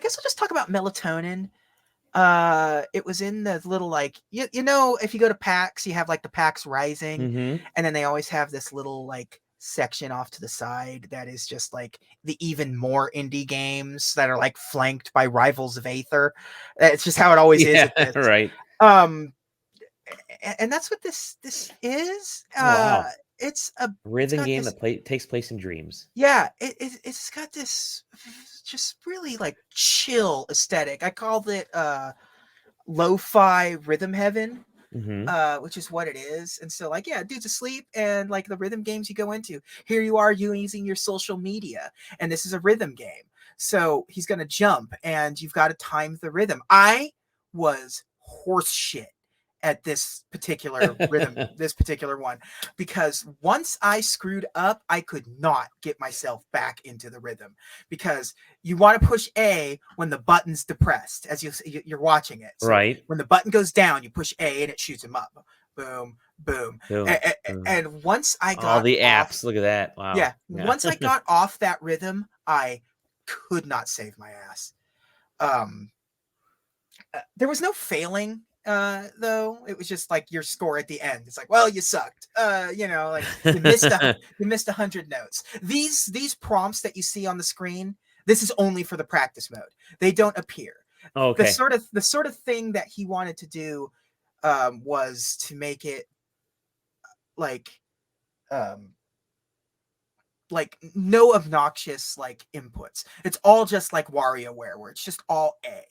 guess I'll just talk about Melatonin. It was in the little, like, if you go to PAX, you have like the PAX Rising, Mm-hmm. and then they always have this little like section off to the side that is just like the even more indie games that are like flanked by Rivals of Aether. It's just how it always is Yeah, at this. right. Um, and that's what this is. Oh wow. It's Rhythm got game this, that takes place in dreams. yeah, it's got this just really like chill aesthetic. I called it lo-fi rhythm heaven, Mm-hmm. which is what it is. And so, like, yeah, dude's asleep, and like the rhythm games you go into, here you are, you using your social media, and this is a rhythm game. So he's gonna jump, and you've got to time the rhythm. I was horse shit at this particular rhythm, this particular one, because once I screwed up, I could not get myself back into the rhythm, because you want to push A when the button's depressed as you're watching it. So Right. when the button goes down, you push A and it shoots him up. Boom, boom. Boom. Boom. And once I All got the off, apps. Look at that. Wow. yeah, Yeah. once I got off that rhythm, I could not save my ass. Um, there was no failing, though. It was just like your score at the end. It's like, well, you sucked. Like you missed 100 notes. These prompts that you see on the screen, this is only for the practice mode. They don't appear. The Okay. sort of thing that he wanted to do, was to make it like, um like no obnoxious like inputs. It's all just like WarioWare, where it's just all A.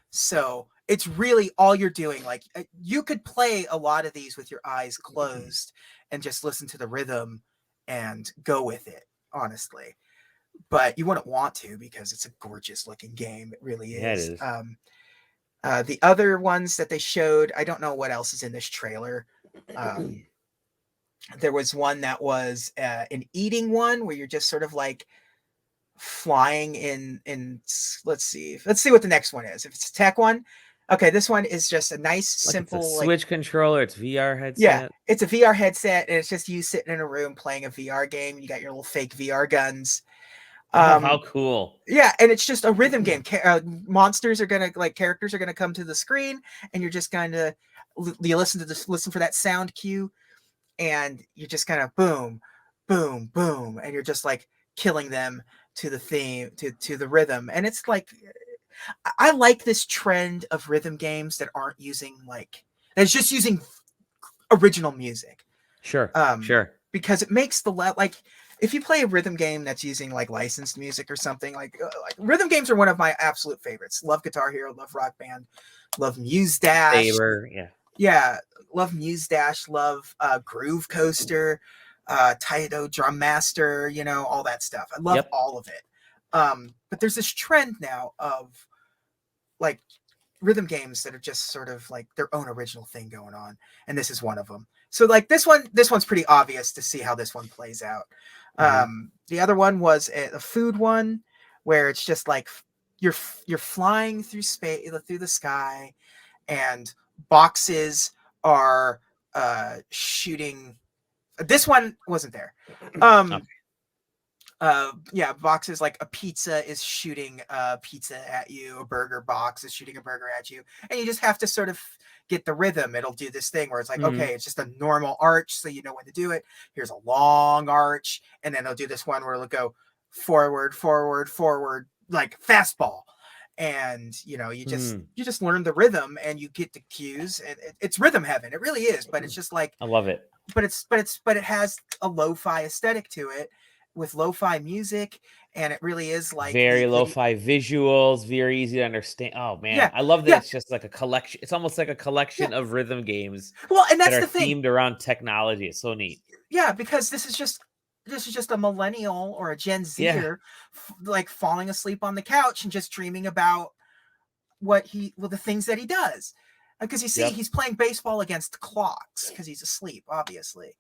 So it's really all you're doing. Like, you could play a lot of these with your eyes closed and just listen to the rhythm and go with it, honestly. But you wouldn't want to, because it's a gorgeous looking game. It really Yeah, it is. is. The other ones that they showed, I don't know what else is in this trailer. Um, there was one that was an eating one, where you're just sort of like flying in. Let's see what the next one is. If it's a tech one, okay, this one is just a nice Like it's a simple, like, Switch controller. It's VR yeah, headset. it's a VR headset, and it's just you sitting in a room playing a VR game. You got your little fake VR guns. Oh, how um cool! yeah, and it's just a rhythm game. Monsters are gonna, like, characters are gonna come to the screen, and you're just gonna you listen for that sound cue, and you're just kind of boom, boom, boom, and you're just like killing them to the theme, to the rhythm. And it's like, I like this trend of rhythm games that aren't using, like, that's just using original music. Sure, um sure. because it makes like, if you play a rhythm game that's using like licensed music or something, like rhythm games are one of my absolute favorites. Love Guitar Hero, love Rock Band, love Muse Dash. Saber. Yeah. Yeah, love Muse Dash, love Groove Coaster, Taito Drum Master, all that stuff. I love Yep. all of it. But there's this trend now of, like, rhythm games that are just sort of like their own original thing going on, and this is one of them. So, like, this one's pretty obvious to see how this one plays out. Mm-hmm. The other one was a food one, where it's just like you're flying through space, through the sky, and boxes are shooting. This one wasn't there. Okay. um yeah, boxes, like a pizza is shooting a pizza at you, a burger box is shooting a burger at you, and you just have to sort of get the rhythm. It'll do this thing where it's like, Mm-hmm. okay, it's just a normal arch, so you know when to do it. Here's a long arch, and then they'll do this one where it'll go forward, forward, forward, like fastball. And you just Mm. you just learn the rhythm, and you get the cues, and it's rhythm heaven. It really is. But it's just like, I love it. but it has a lo-fi aesthetic to it, with lo-fi music, and it really is like Very the video. lo-fi visuals, very easy to understand. Oh man, Yeah, I love that yeah, it's just like a collection. It's almost like a yeah. collection of rhythm games Well, and that that's are the thing. themed around technology. It's so neat. Yeah, because this is just a millennial or a Gen Yeah. Zer, like falling asleep on the couch and just dreaming about the things that he does. Because you see, Yep. he's playing baseball against clocks because he's asleep, obviously.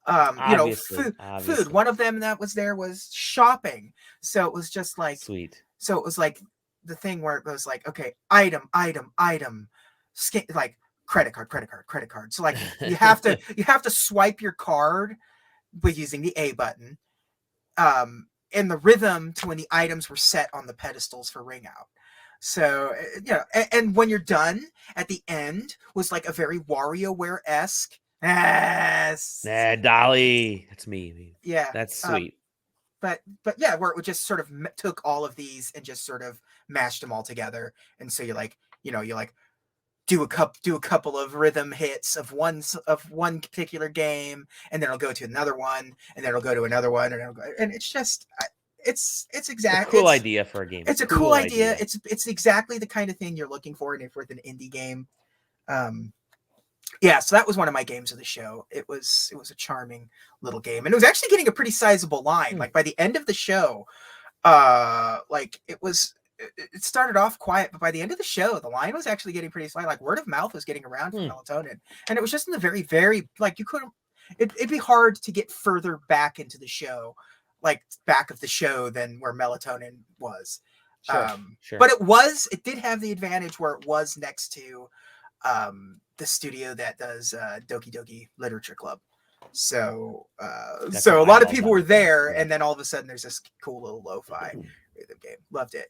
Obviously. Food. Obviously. One of them that was there was shopping. So it was just like, Sweet. so it was like the thing where it was like, okay, item, like credit card, credit card, credit card. So, like, you have to swipe your card by using the A button, in the rhythm to when the items were set on the pedestals for ring out. So and when you're done, at the end was like a very WarioWare-esque. Nah, Dolly. That's me. Yeah. That's sweet. But yeah, where it just sort of took all of these and just sort of mashed them all together, and so you do a couple of rhythm hits of one particular game, and then it'll go to another one, and then it'll go to another one, and it's just it's A cool idea for a game. It's a cool idea. It's exactly the kind of thing you're looking for with an indie game. Yeah, so that was one of my games of the show. It was a charming little game, and it was actually getting a pretty sizable line. Like by the end of the show, like it started off quiet, but by the end of the show, the line was actually getting pretty slight. Like word of mouth was getting around for Melatonin, and it was just in the very, very like you couldn't. It'd be hard to get further back into the show, like back of the show, than where Melatonin was. Sure. But it did have the advantage where it was next to the studio that does Doki Doki Literature Club. So a lot of people were there, and then all of a sudden there's this cool little lo-fi rhythm game. Loved it.